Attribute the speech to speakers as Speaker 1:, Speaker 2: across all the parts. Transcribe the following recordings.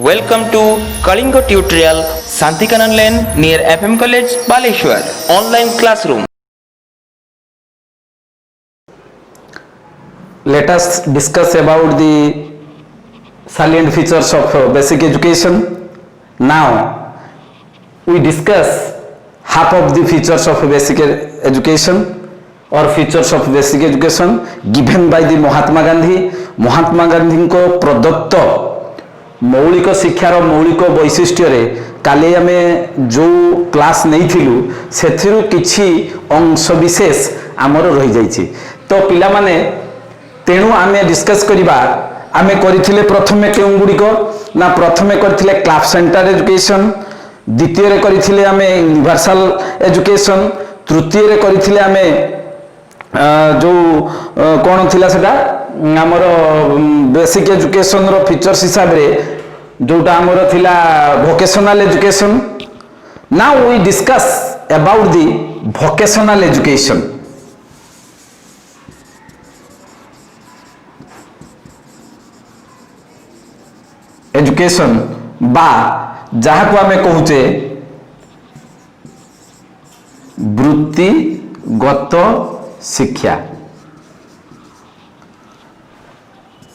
Speaker 1: Welcome to Kalinga Tutorial Santikanan Lane near FM College, Baleshwar. Online classroom.
Speaker 2: Let us discuss about the salient features of basic education. Now, we discuss half of the features of basic education or features of basic education given by the Mahatma Gandhi. Mahatma Gandhi को प्रदत्त मौलिक शिक्षार मौलिक वैशिष्ट्य रे काले आमे जो क्लास नहीं थिलु सेथिरु किछि अंश विशेष आमर रही जाइछि। तो पिला माने तेणु आमे डिस्कस करिबा आमे करिथिले प्रथमे केउ गुडिको ना प्रथमे करिथिले क्लास सेंटर एजुकेशन, द्वितीय रे करिथिले आमे यूनिवर्सल एजुकेशन, तृतीय रे करिथिले आमे जो कौन थिला सेटा आमर बेसिक एजुकेशन रो फीचर्स हिसाब रे जोटा आमर थिला vocational education. Now we discuss about the vocational education. Education बा जहाँ को आमे कहूचे वृत्तिगत शिक्षा.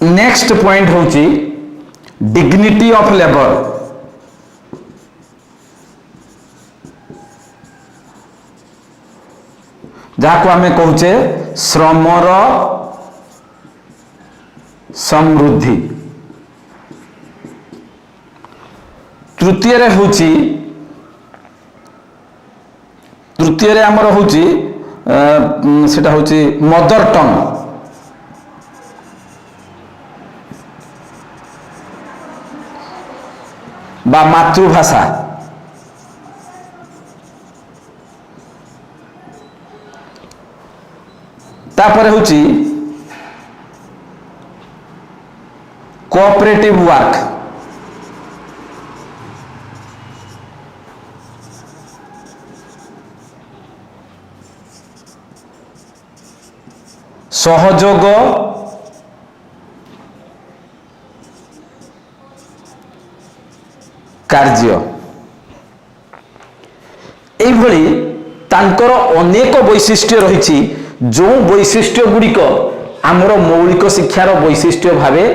Speaker 2: नेक्स्ट पॉइंट होची डिग्निटी ऑफ लेबर. जहाँ को आमे कहूचे श्रमर समृद्धि. तृतीय रे होची तृतीय रे आमर होची सेटा होची मदर टंग. बा मातृभाषा. तापर होची कोऑपरेटिव वर्क. सहयोग कार्य. एभली तांकर अनेक वैशिष्ट्य रही जो वैशिष्ट्य गुड़िक आमर मौलिक शिक्षार वैशिष्ट्य भावे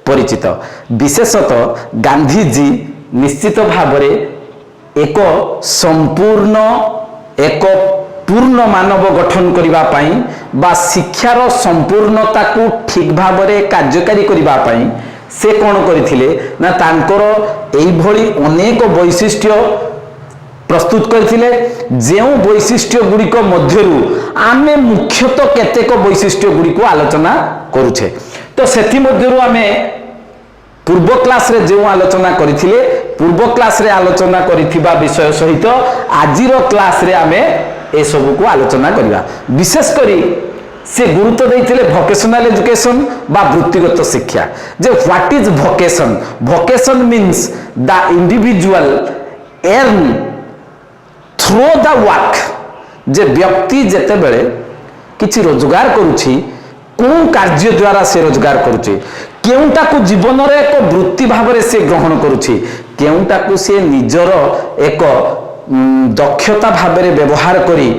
Speaker 2: परिचित. विशेषतः गांधीजी निश्चित भावरे एक संपूर्ण एक पूर्ण मानव गठन करिबा पई बा शिक्षार संपूर्णता को ठीक भावरे कार्यकारी करिबा पई से कौन करथिले ना तांकर एई भली अनेक वैशिष्ट्य प्रस्तुत करथिले. जेउ वैशिष्ट्य गुड़िक मध्यरु आमे मुख्यतः केतेक वैशिष्ट्य गुड़िक आलोचना करूछे. तो सेथि मध्यरु आमे पूर्व क्लास रे जेउ आलोचना करथिले पूर्व क्लास रे आलोचना करिथिबा विषय सहित आजिरो क्लास रे आमे ए सब को आलोचना करिबा. विशेष करी से गुरुत्व देइथिले वोकेशनल एजुकेशन बा वृत्तिगत शिक्षा. जे what is vocation. Vocation means the individual earn through the work. जे व्यक्ति जेते बेले किछि रोजगार करूछि को कार्य द्वारा से रोजगार करूछि केउटा को जीवन रे एक वृत्ति भाव से ग्रहण करूछि केउटा को से निजर एक दक्षता भाव व्यवहार करी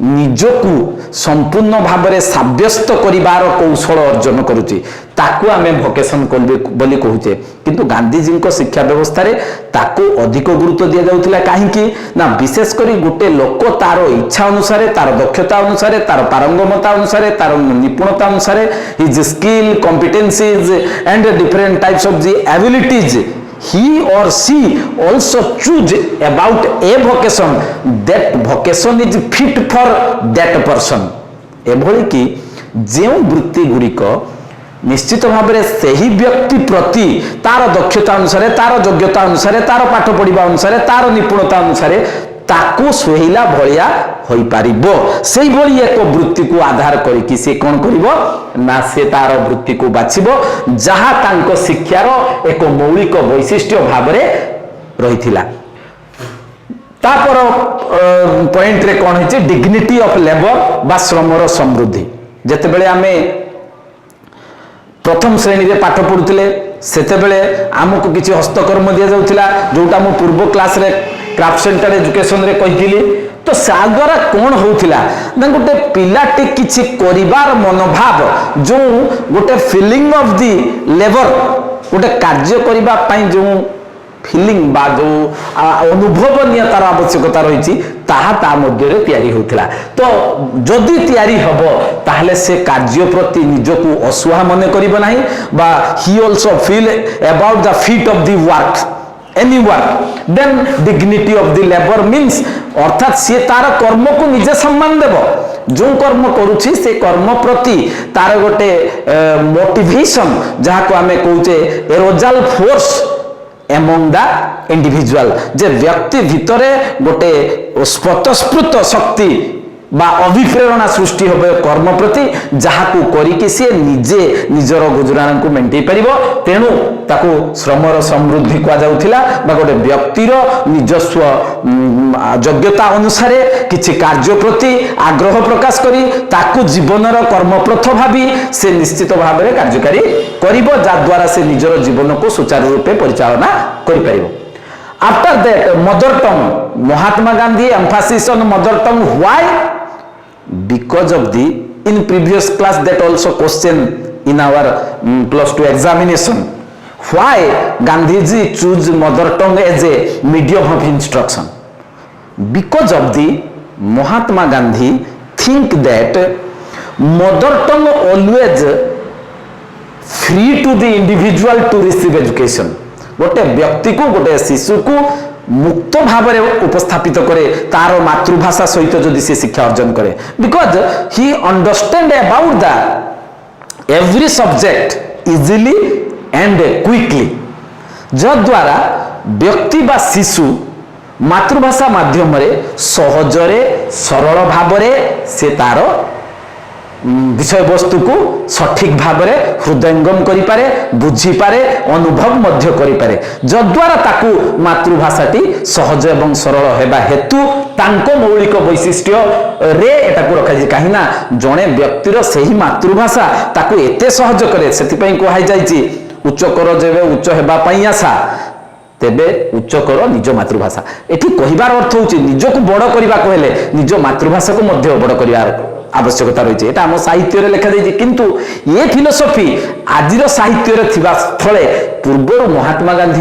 Speaker 2: निजकू संपूर्ण भाव में साब्यस्त करिवार कौशल अर्जन करुछि ताकू आमे वोकेशन बोली कहूचे. किंतु गांधीजी को शिक्षा व्यवस्था रे ताकू अधिक गुरुत्व दिया जाउथिला. काहेकि ना विशेष करी गोटे लोक तार इच्छा अनुसार तार दक्षता अनुसार तार पारंगमता अनुसार तार निपुणता अनुसार his skill competencies and different types of the abilities he or she also choose about a vocation. That vocation is fit for that person. एभली कि जो वृत्ति गुड़िक निश्चित भाव में सही व्यक्ति प्रति तार दक्षता अनुसार तार योग्यता अनुसार तार पाठ पढ़ा अनुसार तार निपुणता अनुसार ताकू सुहिला भलिया होई पारिबो. सेही भली एक वृत्ति को आधार करिकि से कोन करिवो ना से तार वृत्ति को बाछिबो जहा तांको शिक्षार एक मौलिक वैशिष्ट्य भाव रे रहिथिला. तापर पॉइंट रे कोन हिचे डिग्निटी ऑफ लेबर बा श्रमर समृद्धि. जेते बेले आमे प्रथम श्रेणी रे पाठ पढुथिले ସେତେବେଳେ ଆମକୁ କିଛି ହସ୍ତକର୍ମ ଦିଆଯାଉଥିଲା ଯୋଉଟା ମୁଁ ପୂର୍ବ କ୍ଲାସରେ କ୍ରାଫ୍ଟ ସେଣ୍ଟର ଏଜୁକେସନରେ କହିଥିଲି। ତ ଦ୍ୱାରା କ'ଣ ହେଉଥିଲା ନା ଗୋଟେ ପିଲାଟି କିଛି କରିବାର ମନୋଭାବ ଯେଉଁ ଗୋଟେ ଫିଲିଂ ଅଫ୍ ଦି ଲେବର ଗୋଟେ କାର୍ଯ୍ୟ କରିବା ପାଇଁ ଯେଉଁ ଫିଲିଂ ବା ଯେଉଁ ଅନୁଭବନୀୟତାର ଆବଶ୍ୟକତା ରହିଛି ତାହା ତା ମଧ୍ୟରେ ତିଆରି ହେଉଥିଲା। ତ ଯଦି ତିଆରି ହେବ ତାହେଲେ ସେ କାର୍ଯ୍ୟ ପ୍ରତି ନିଜକୁ ଅସୁହା ମନେ କରିବ ନାହିଁ ବା he also feel about the fit of the work any work then dignity of the labor means अर्थात सी तार कर्म को निजे सम्मान देव जो कर्म करुछि से कर्म प्रति तार गोटे मोटिवेशन जहाँ को आमे कहूचे arousal force among the individual जे व्यक्ति भितरे गोटे स्वतस्फूर्त शक्ति बा अभिप्रेरणा सृष्टि होबे कर्म प्रति जहाकू करिके से निजे निजर गुजरान को मेंटेई परिबो। तेणु ताकू श्रमर समृद्धि को जाउथिला बा गोटे व्यक्तिर निजस्व योग्यता अनुसार किछि कार्य प्रति आग्रह प्रकाश करी ताकू जीवनर कर्मप्रथ भाबी से निश्चित भाव में कार्यकारी करिबो जा द्वारा से निजर जीवन को सुचारू रूपे परिचालना करि परिबो। After that, mother tongue, Mahatma Gandhi emphasis on mother tongue. Why? Because of the, in previous class that also question in our plus 2 examination. Why Gandhiji choose mother tongue as a medium of instruction? Because of the Mahatma Gandhi think that mother tongue always free to the individual to receive education. गोटे व्यक्ति को गोटे शिशु को मुक्त भाव में उपस्थापित करे तार मातृभाषा सहित जदि से शिक्षा अर्जन करे because he understand about the every subject easily and quickly जद्वारा व्यक्ति बा शिशु मातृभाषा माध्यम सहजरे सरल भाव से तार विषय वस्तु को सठिक भाव में हृदयंगम करिपारे बुझीपारे अनुभव मध्य करिपारे जद्वारा ताकू मातृभाषाटी सहज एवं सरल हेबा हेतु तांको मौलिक वैशिष्ट्य रे एटाकू रखाई कहीं ना जड़े व्यक्तिर सही मातृभाषा ताकू एते सहज करे सेतिपई कहै जायछि उच्च कर जेबे उच्च हेबा पई आशा तेबे उच्च कर निज मातृभाषा एठी कहिबार अर्थ होछि निजको बड़ करबा कहले निज मातृभाषा को मध्य बड़ करिवार आवश्यकता रही है आम साहित्य लिखा जाइए किंतु ये फिलोसफी आजिर साहित्य थिबा स्थले पूर्वर महात्मा गांधी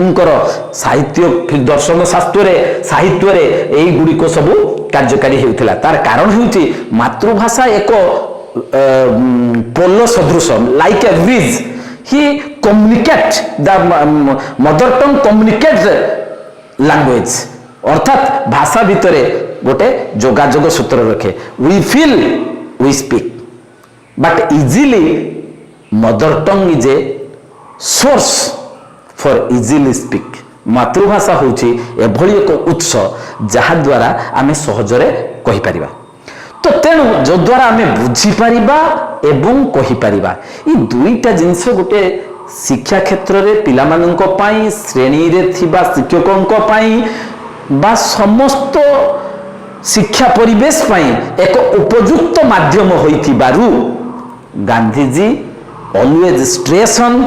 Speaker 2: साहित्य दर्शन शास्त्र साहित्य यही गुड़िक सब कार्यकारी होता तार कारण होउछि मातृभाषा एक पोल सदृश लाइक ए ब्रिज ही communicate the mother tongue communicate language अर्थात भाषा भितर गोटे जोगाजोग सूत्र रखे we feel we speak but easily mother tongue is a source for easily speak मातृभाषा होची एभली एक उत्स जहा द्वारा आमे सहजरे कहि परिबा तो तेणु जो द्वारा आमे बुझी परिबा एवं कहि परिबा ई दुईटा जिंस गोटे शिक्षा क्षेत्र रे पिला माननको पई श्रेणी रे थिबा शिक्षकनको पई बा समस्त शिक्षा परिवेश पाई एक उपयुक्त माध्यम होइथिबारु Gandhiji always stress on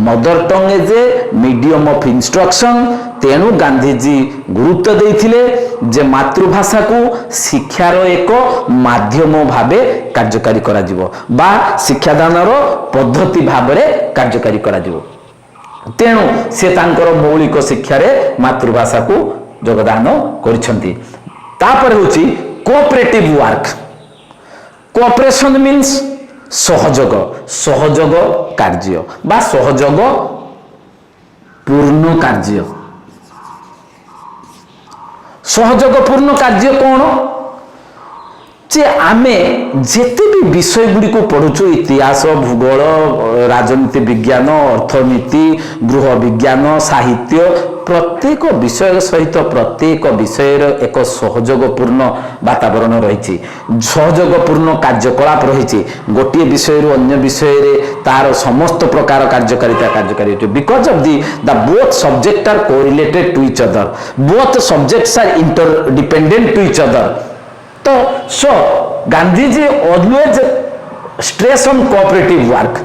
Speaker 2: mother tongue as a medium of instruction तेणु गांधीजी गुरुत्व देइथिले जे मातृभाषा को शिक्षार एक माध्यम भावे कार्यकारी करा जिवो बा शिक्षादानर पद्धति भाबरे कार्यकारी करा जिवो तेणु से तांकर मौलिक शिक्षा रे मातृभाषा को योगदान करिसंती। तापर होची कोऑपरेटिव वर्क कोऑपरेशन मीन्स सहयोग सहयोग कार्य बा सहयोग पूर्ण कार्य सहयोग पूर्ण कार्य कौन जे आमे जेते भी विषय गुड़ी को पढ़ुचु इतिहास भूगोल राजनीति विज्ञान अर्थनीति गृह विज्ञान साहित्य प्रत्येक विषय सहित प्रत्येक विषय एक सहयोगपूर्ण वातावरण रही सहयोगपूर्ण कार्यकलाप रही गोटे विषय रु अन्य विषय रे तार समस्त प्रकार कार्यकारी because of the both subject are correlated to each other both subjects are interdependent to each other तो so Gandhiji always stress on cooperative work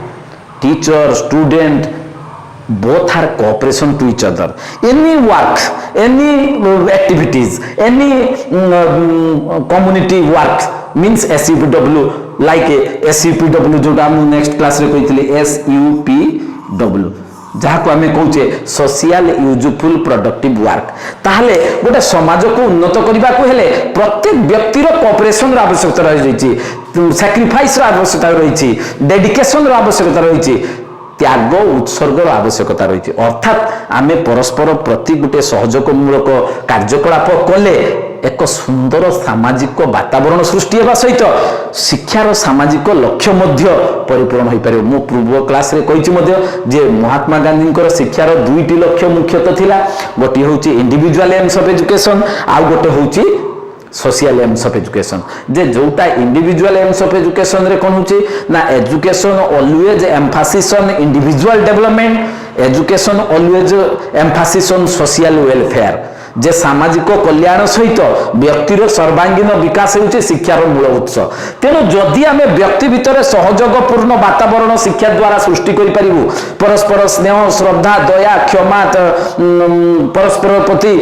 Speaker 2: teacher student both are cooperation to each other. Any work, any activities, any community work means SUPW, like SUPW जोटा हम next class रे कहितले SUPW जहाँ को आम कहे social useful productive work. ताहले गोटे समाज को उन्नत करने को हेले प्रत्येक व्यक्तिर कोऑपरेशन आवश्यकता रही, सैक्रिफाइस आवश्यकता रही, डेडिकेशन आवश्यकता रही, त्याग उत्सर्गर आवश्यकता रही। अर्थात आम परस्पर प्रति गोटे सहयोगमूलक कार्यकलाप कले एक सुंदर सामाजिक वातावरण सृष्टि होगा सहित शिक्षार सामाजिक लक्ष्य परिपूर्ण हो पारे। मु पूर्व क्लास रे कही जे महात्मा गांधी शिक्षार दुईटी लक्ष्य मुख्यतः थिला, गोटे हूँ इंडिविजुअल एम्स ऑफ एजुकेशन, आउ गोटे हूँ सोशल एम्स ऑफ एजुकेशन। जे जोटा इंडिविजुअल एम्स ऑफ एजुकेशन रे कौन होची ना education always emphasis on individual development, education always emphasis on social welfare. जे सामाजिक कल्याण सहित व्यक्तिर सर्वांगीन विकास होउचे शिक्षार मूल उत्स। तेणु जदि आमे व्यक्ति भितर सहयोगपूर्ण वातावरण शिक्षा द्वारा सृष्टि करि परिबु, परस्पर स्नेह श्रद्धा दया क्षमा परस्पर प्रति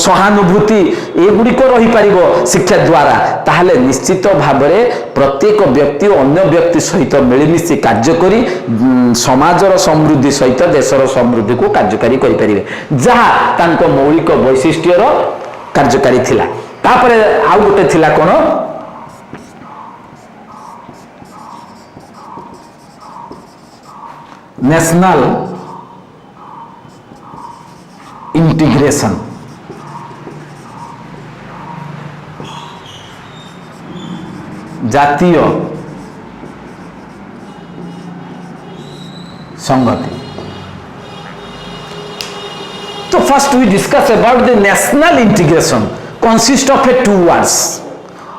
Speaker 2: सहानुभूति एगुड़िक रही पारिबो शिक्षा द्वारा, ताहले निश्चित भाबरे प्रत्येक व्यक्ति अन्य व्यक्ति सहित मिलिमिशि कार्य करी समाजर समृद्धि सहित देशर समृद्धि को कार्यकारी करि परिबे, जहा तांको मौलिक वैशिष्ट्यर कार्यकारी थिला। तापरे आउ गोटे थिला कोन नेशनल इंटीग्रेशन। जातीय संगति। So first we discuss about the national integration consist of two words.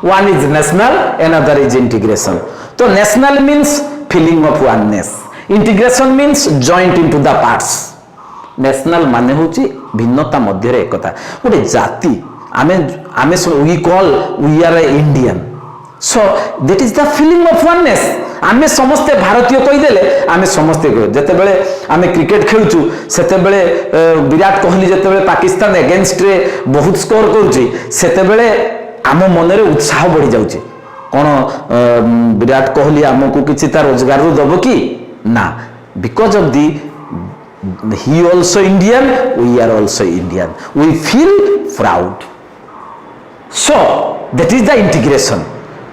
Speaker 2: One is national, another is integration. So national means feeling of oneness. Integration means joint into the parts. National माने होची भिन्नता मध्य रे एकता। गोटे जाति आमे we call we are Indian. So that is the feeling of oneness. आमे समस्ते भारतीय कहीदेले आमे समस्ते जिते बेले आमे क्रिकेट खेलुचु सेते बेले विराट कोहली जिते बेले पाकिस्तान अगेंस्ट रे बहुत स्कोर करूची सेते बेले आम मन रे उत्साह बढ़ी जाउची। कोन विराट कोहली आमको किछि ता रोजगार रु दबो कि ना, because of the he also Indian, we are also Indian, we feel proud. So that is the integration.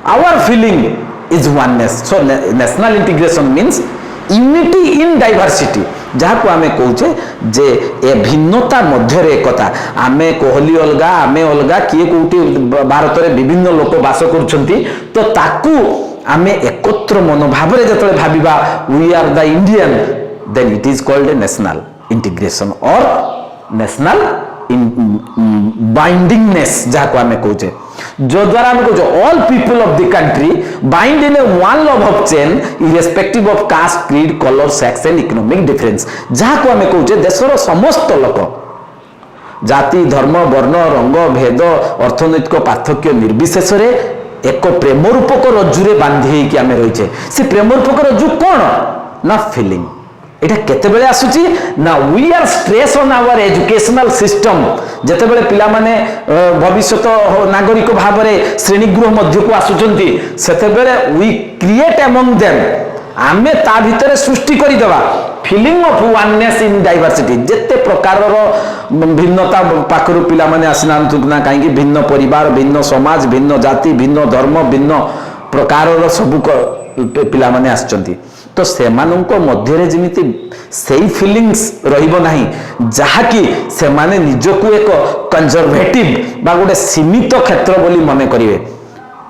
Speaker 2: Our feeling is oneness. So national integration means unity in diversity, जहाँ को आमे कहूचे जे ए भिन्नता मध्य रे एकता। आमे कोहली अलगा आमे अलगा किए कोटी भारत रे विभिन्न लोक वास करूछंती, तो ताकू आमे एकत्र मनोभाव रे जतले भाबिबा we are the Indian, then it is called a national integration or national बाइंडिंगनेस, जहाँ को आमे कहूचे जो द्वारा आमे कहूचे all people of the country bind in a one love of chain irrespective of caste creed colour sex and economic difference. जहाँ को आमे कहूचे देशर समस्त लोक जाति धर्म वर्ण रंग भेद अर्थनैतिक पार्थक्य निर्विशेष रे एक प्रेम रूपक रज्जुरे बांधी कि आमे रहिचे। से प्रेम रूपक रज्जु कौन ना फीलिंग। एटा केते बेले आसुची ना we are stress on our educational system. जेते बेले पिला माने भविष्यत नागरिक भाव रे श्रेणी गृह मध्य को आसुचंती सेते बेले वी क्रिएट अमंग देम, आमे ता भितरे सृष्टि करि देबा feeling of oneness in diversity. जेते प्रकार रो भिन्नता पाखरु पिला माने आसिनांतु ना काहेकि भिन्न परिवार भिन्न समाज भिन्न जाति भिन्न धर्म भिन्न प्रकार रो सब पिला माने आछंती, तो सेमानंको मध्य रे जेमिति सेही फीलिंग्स रहिबो नाही जहाकी सेमाने निजको एक कंजर्वेटिव बा गोटे सीमित क्षेत्र बोली मने करिवे,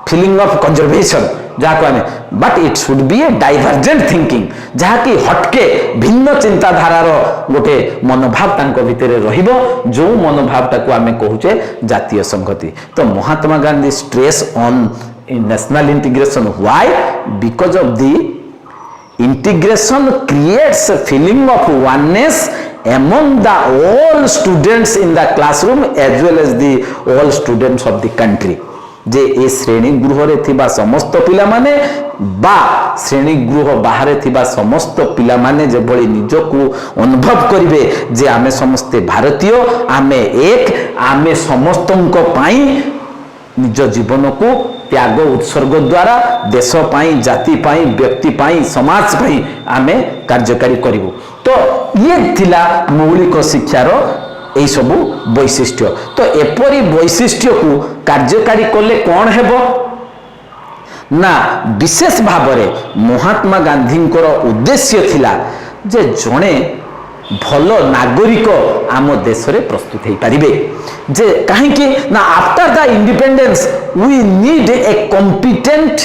Speaker 2: फीलिंग ऑफ कंजर्वेशन जहाँ को आमे, but it should be A divergent thinking जहाँकि हटके भिन्न चिंताधारार गोटे मनोभाव तांको भितरे रहिबो, जो मनोभाव टाको आमे कहूचे जातीय संगति। तो Mahatma Gandhi stress on national integration, why? Because of the integration creates a feeling of oneness among the all students in the classroom as well as the all students of the country। जे ए श्रेणी गृह रे थिबा समस्त पिला माने बा श्रेणीगृह बाहर थिबा समस्त पिला माने जेभଳି निजକୁ अनुभव करिवे जे आमे समस्ते भारतीय आमे एक आमे समस्तଙ୍କ ପାଇଁ निज जीवन को त्याग उत्सर्ग द्वारा देश पाई जाति पाई व्यक्ति पाई समाज पाई आमे कार्यकारी करिवु। तो ये थिला मौलिक शिक्षार यही सबू वैशिष्ट्य। तो एपरी वैशिष्ट्य को कार्यकारी कले कौन हेबो ना विशेष भाव में महात्मा गांधी उद्देश्य थिला जे जड़े भल नागरिक आम देश में प्रस्तुत हो पारे जे कहीं ना after the independence we need a competent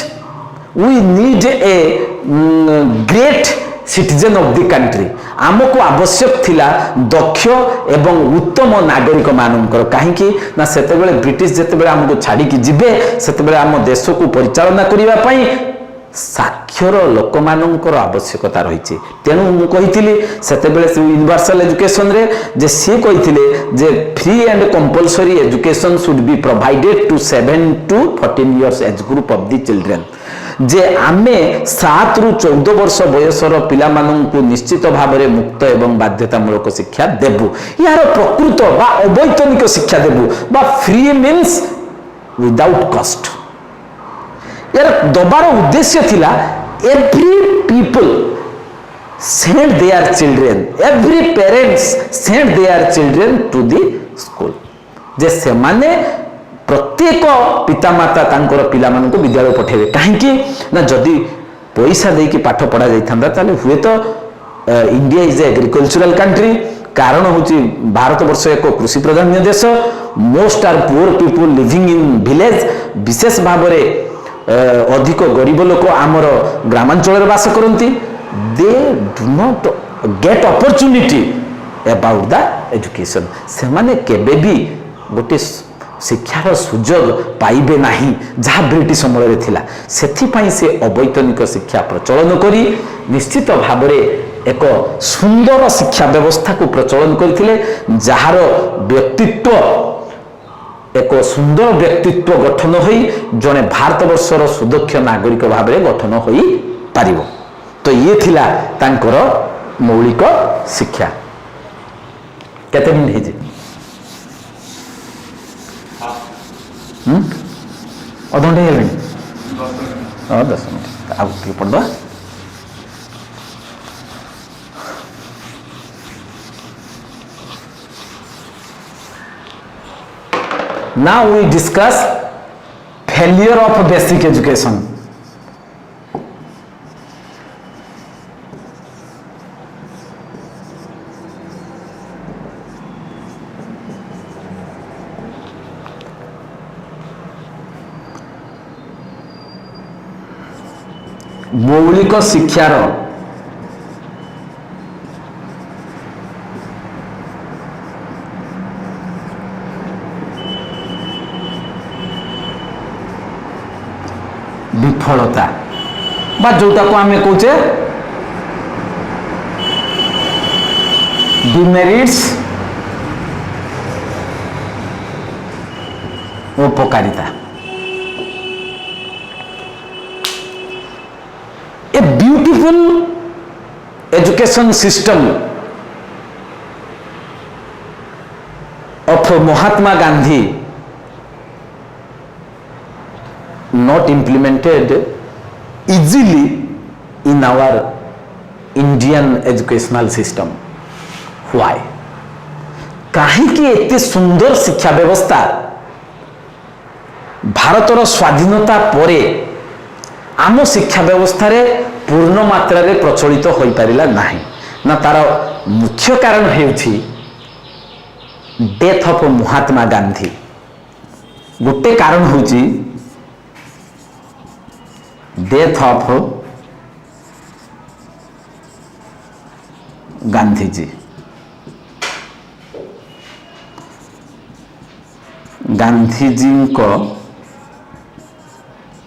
Speaker 2: we need a great citizen of the country आमको आवश्यक थिला दक्ष एवं उत्तम नागरिक मानकर कहीं ना सेतेबेले ब्रिटिश जेतेबेले आमको छाड़ी की जिबे सेतेबेले आम देश को परिचालना करिवा पई साक्षर लोक मानकर आवश्यकता रही। तेणु मुझे सेतेबेले यूनिवर्सल एजुकेशन रे जे सी कहिथिले जे free and compulsory education should be provided to 7 to 14 years age group of the children जे आमे 7 ରୁ 14 वर्ष बयसर पिला माननकु निश्चित भाव में मुक्त एवं बाध्यतामूलक शिक्षा देबु यार प्रकृत बा अवैतनिक शिक्षा देबु बा फ्री मीन्स विदाउट कॉस्ट यार दबार उद्देश्य थिला every people send their children every parents send their children to the school जे से माने प्रत्येक पितामाता तांकर पिला मानक विद्यालय पठेबे कहीं ना जदि पैसा देकी पाठ पढ़ा जाइथांदा ताले हुए तो इंडिया इज एग्रीकल्चरल कंट्री कारण होची भारत वर्ष एक कृषि प्रधान देश most are poor people living in village विशेष भाव में अधिक गरीब लोक आमर ग्रामांचल बास करती they do not get opportunity about the education से माने केबे भी गोटे शिक्षार सुजोग पाइबे नहीं जहाँ ब्रिटिश अमल थिला सेथिपाई से अवैतनिक शिक्षा प्रचलन करी निश्चित भाव में एक सुंदर शिक्षा व्यवस्था को प्रचलन करथिले जार व्यक्तित्व एक सुंदर व्यक्तित्व गठन होई जने भारत वर्षर सुदक्ष नागरिक भाव में गठन होई पारिबो। तो ये थिला तांकर मौलिक शिक्षा केते मिनिट हे जे अधघंटे हे 10 मिनट आउ के पढ़बा Now we discuss failure of basic education. मौलिक शिक्षार विफलता बा जोटा को आम कहे डिमेरिट्स उपकारिता a beautiful education system of Mahatma Gandhi not implemented easily in our Indian educational system. Why? कहीं एते सुंदर शिक्षा व्यवस्था भारतर स्वाधीनता परे आम शिक्षा व्यवस्था रे पूर्ण मात्रा रे प्रचलित हो पारिला नहीं ना तार मुख्य कारण हेउछि डेथ ऑफ महात्मा गांधी। गोटे कारण होछि डेथ ऑफ गांधी जी। गांधी जी को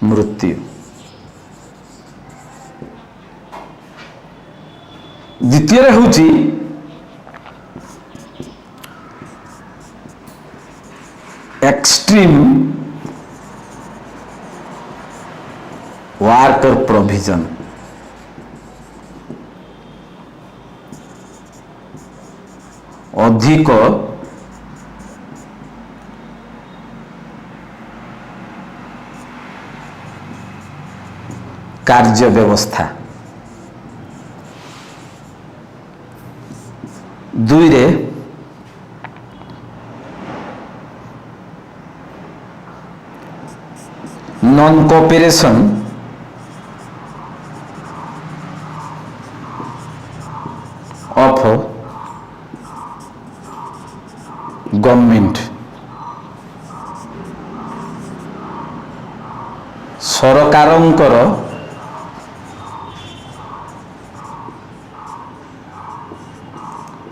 Speaker 2: मृत्यु द्वितीय होची एक्सट्रीम वर्क वार्कर प्रोविजन, अधिक कार्य व्यवस्था, दुई रे नॉन कोऑपरेशन ऑफ गवर्नमेंट, सरकारंकर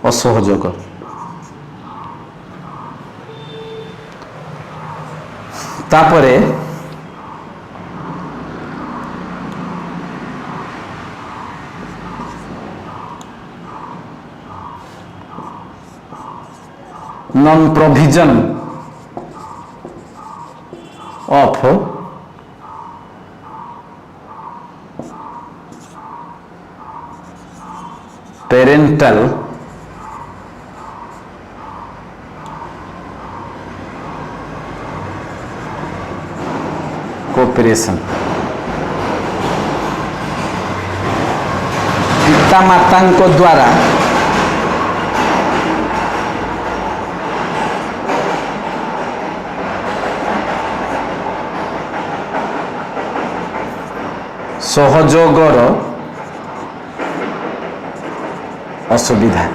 Speaker 2: असहयोग, तापरे non provision of parental cooperation, पिता माता द्वारा सहयोगर असुविधा,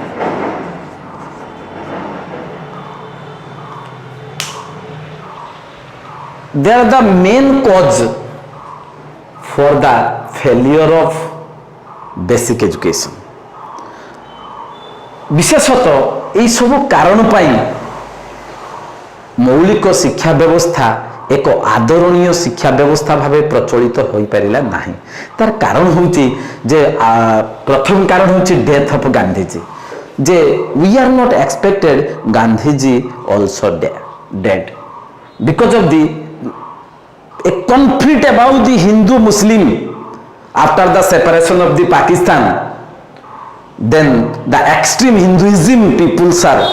Speaker 2: they are the main cause for the failure of basic education. विशेषतः यही सब कारण पाई मौलिक शिक्षा व्यवस्था एक आदरणीय शिक्षा व्यवस्था भावे प्रचलित हो पारिला नाही। तार कारण होची जे प्रथम कारण होची डेथ ऑफ गांधीजी, जे we are not expected Gandhiji also dead because of the a conflict about the Hindu Muslim after the separation of the Pakistan. Then the extreme Hinduism peoples are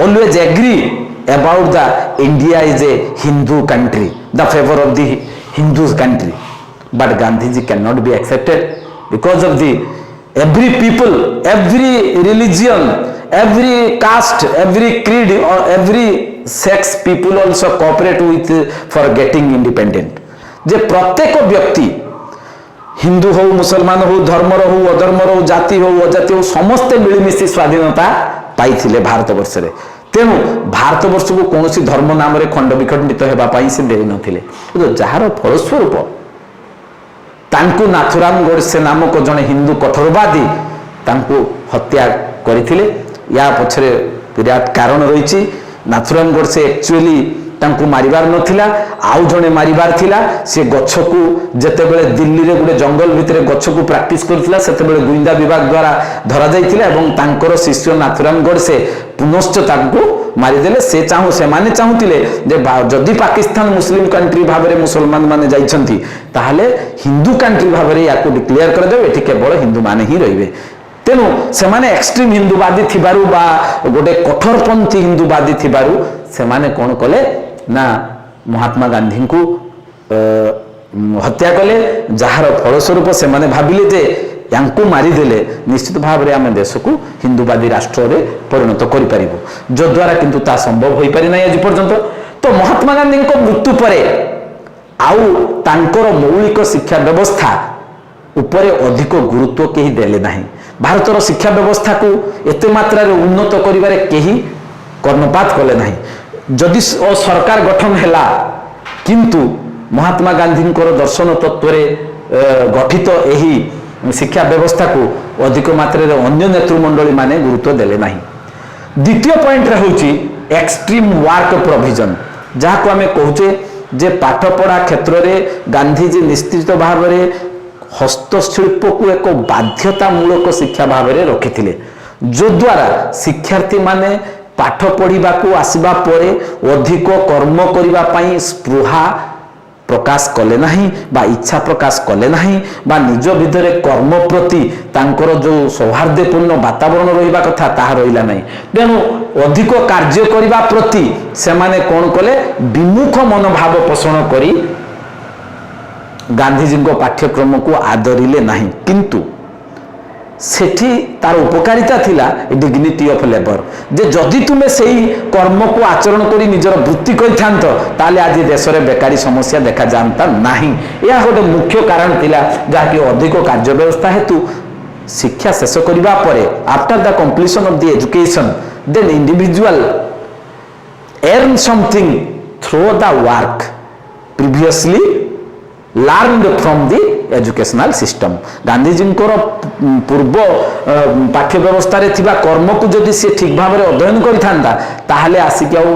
Speaker 2: always agree about the India is a Hindu country, the favor of the Hindu country, but Gandhiji cannot be accepted because of the every people, every religion, every caste, every creed or every sex people also cooperate with for getting independent. जे प्रत्येक व्यक्ति हिंदू हो मुसलमान हो धर्मर हो अधर्मर हो जाति हो अजाति हो समस्ते मिलमिशी स्वाधीनता पाई भारत वर्ष रे। तेणु भारत वर्ष को कौन धर्म नाम रे खंड विखंडित हेबा पाई से देई नथिले, जार फलस्वरूप तांकु नाथुराम गोडसे नामक जने हिंदू कठोरवादी तांकु हत्या करथिले। या पछरे विराट कारण रहिछि। नाथुराम गोडसे एक्चुअली तांकु मारिबार नथिला, आउ जने मारिबार थिला। से गछ को जते बेले दिल्ली रे गुडे जंगल भितरे गछ को प्रैक्टिस करथिला, सेते बेले गुइंदा विभाग द्वारा धरा जाइथिला एवं तांकर शिष्य नाथुराम गोडसे पुनश्च तांकु मारिदेले। से माने चाहुतिले जे जदि पाकिस्तान मुस्लिम कंट्री भाबरे मुसलमान माने जाइछंती ताहाले हिंदू कंट्री भाबरे याको डिक्लेयर कर देबे, एठी केवल हिंदू माने ही रहिबे। तेणु से माने एक्सट्रीम हिंदूवादी थिबारु बा गोटे कठोरपंथी हिंदूवादी थिबारु से माने कोन कले ना महात्मा गांधी को हत्या कले, जार फलस्वरूप से माने भाबिले जे यांकु मारिदेले निश्चित भाव में आम देश को हिंदूवादी राष्ट्र रे परिणत करि परिबो, जो द्वारा किंतु ता संभव होई पारि नै आज पर्यंत। तो महात्मा गांधी को मृत्यु परे आउ तांकर मौलिक शिक्षा व्यवस्था उपरे अधिक गुरुत्व केही देले नाही। भारतर शिक्षा व्यवस्था को एते मात्रा रे उन्नत करिवारे केही कर्णपात कले नाही। जदि सरकार गठन हैला किंतु महात्मा गांधी दर्शन तत्व रे गठित एही शिक्षा व्यवस्था को अधिक मात्रा रे अन्य नेतृमंडली माने गुरुत्व देले नाही। द्वितीय पॉइंट रे होची एक्सट्रीम वर्क प्रोविजन, जहा को हमें कहूचे जे पाठ पढ़ा क्षेत्र रे गांधीजी निश्चित भाव में हस्तशिल्प को एक बाध्यतामूलक शिक्षा भाव में रखिथिले, जो द्वारा शिक्षार्थी माने पाठ पढ़ा को आसवा परे अधिक कर्म करने स्पृहा प्रकाश कले नहीं बा इच्छा प्रकाश कले नहीं बा निज भितर कर्म प्रति तांकर जो सौहार्दपूर्ण वातावरण रहिबा कथा ताहा रहिला नहीं तेणु अधिक कार्य करिबा प्रति सेमाने कोन कले विमुख मनोभाव पोषण करी गांधीजी को पाठ्यक्रम को आदरिले नहीं किंतु सेठी तार उपकारिता थिला डिग्निटी ऑफ लेबर जे जदि तुमे सेही कर्म को आचरण करी निजर वृत्ति करिथांत ताले आज देश रे बेकारी समस्या देखा जानता नहीं या गोटे मुख्य कारण थिला जाकि अधिक कार्य व्यवस्था हेतु शिक्षा शेष करिबा परे after the completion of the education then individual earn something through the work previously learned from the educational system Gandhiji पूर्व पाठ्य व्यवस्था रे थिबा कर्म को जदि से ठीक भाव में अध्ययन करिथांदा ताहले आसिक आउ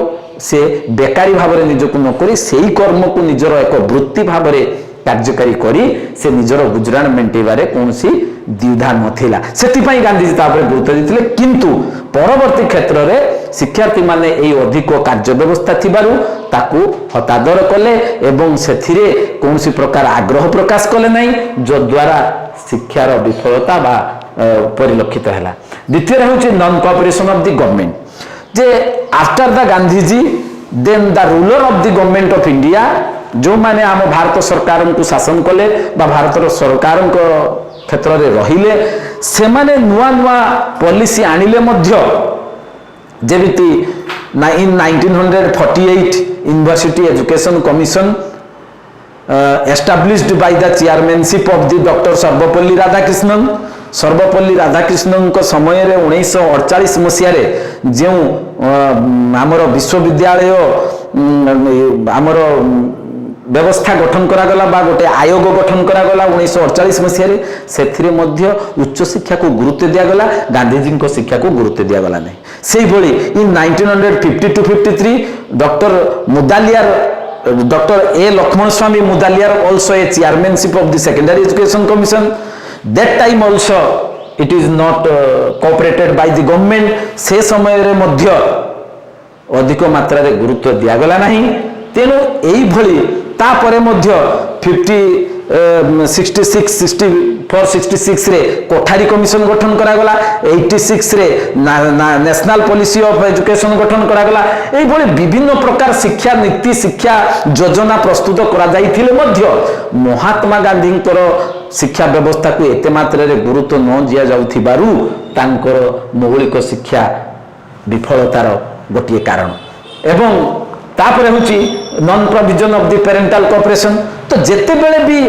Speaker 2: से बेकारी भाव में निजको न करी सेही कर्म को निजर एक वृत्ति भाव में कार्यकारी करी से निजर गुजरान मेंटेबारे कोनसी द्विधा नथिला सेतिपई गांधीजी तापर गुरुत्व दिथिले किंतु परवर्ती क्षेत्र रे शिक्षार्थी माने एई अधिक कार्य व्यवस्था थिबारु ताकू हतादर कले एवं सेथिरे कोनसी प्रकार आग्रह प्रकाश कले नहीं जो द्वारा शिक्षार विफलता बा परिलक्षित हैला द्वितीय होची non cooperation of the government जे after the Gandhiji then the ruler of the government of India जो माने आम भारत सरकार को शासन कले बा भारत सरकार को क्षेत्र रे रहिले सेमाने नुआ नुआ पॉलिसी आनिले मध्य जेमिति in 1948 university education commission established by the chairmanship of the doctor Sarvepalli Radhakrishnan को समय रे 1948 मसिया रे जो आमर विश्वविद्यालय आमर व्यवस्था गठन करा गला बा गोटे आयोग गठन करा गला 1948 मसिया रे सेथिरे मध्य उच्च शिक्षा को गुरुत्व दिया गला गांधीजी को शिक्षा को गुरुत्व दिया गला नहीं सेही भली in 1950 to 53 doctor A Lakshmanaswami Mudaliar also a chairmanship of the secondary education commission that time also it is not cooperated by the government से समय रे मध्य अधिक मात्रा रे गुरुत्व दिया गला नहीं तेनु एई भली तापरे मध्य 66 रे कोठारी कमिशन गठन करा गला 86 रे नेशनल पॉलिसी ऑफ एजुकेशन गठन करा गला एई भली विभिन्न प्रकार शिक्षा नीति शिक्षा योजना प्रस्तुत करा जाइथिले मध्य महात्मा गांधी शिक्षा व्यवस्था को एते मात्रा रे गुरुत्व न दिया जाउथिबारु तांकर मौलिक शिक्षा विफलतार गोटिए कारण एवं तापरे होची non provision of the parental cooperation तो जेते बेले भी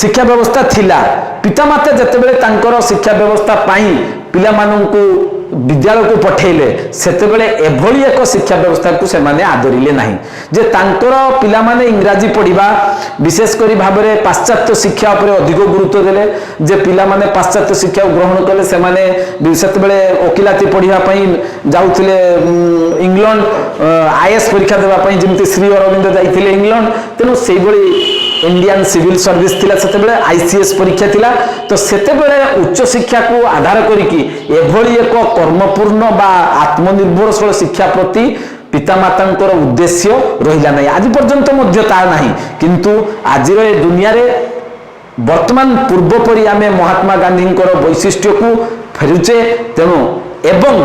Speaker 2: शिक्षा व्यवस्था थिला पितामाता जेते बेले तांकर शिक्षा व्यवस्था पाई पिला माननकु विद्यालय को पठेले सेते बेले एभली एक शिक्षा व्यवस्था को से माने आदरिले नहीं जे तांकर पिला माने इंग्रजी पढ़िबा विशेष करी भाबरे पाश्चात्य शिक्षा ऊपर अधिक गुरुत्व देले जे पिला माने पाश्चात्य शिक्षा ग्रहण कले से माने सेते बेले वकिलाती पढ़िबा पई जाउथिले इंग्लैंड आईएएस परीक्षा देबा पई जेमति श्री अरविंद जाइथिले इंग्लैंड तेनु सेई बळी इंडियन सिविल सर्विस थिला सेते बेले आईसीएस परीक्षा थिला तो सेते बेले उच्च शिक्षा को आधार करिकि एभली एक कर्मपूर्ण बा आत्मनिर्भरशील शिक्षा प्रति पितामातांकर उद्देश्य रहिला नहीं आज पर्यंत मध्य ता नहीं किंतु आज दुनिया रे वर्तमान पूर्व परि आमे महात्मा गांधींकर वैशिष्ट्य को फेरुचे तेणु एवं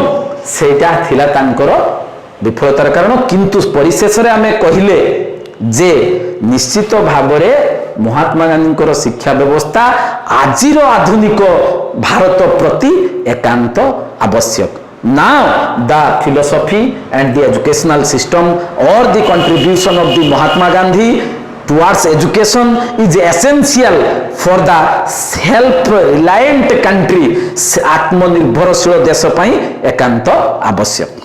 Speaker 2: सेटा थिला तांकर विफलतार कारण किंतु परिशेष रे आमे कहिले जे निश्चित भावरे महात्मा गांधींकर शिक्षा व्यवस्था आजिर आधुनिक भारत प्रति एकांत आवश्यक now the philosophy and the educational system or the contribution of the Mahatma Gandhi towards education is essential for the self-reliant country आत्मनिर्भरशील देश पई एकांत आवश्यक।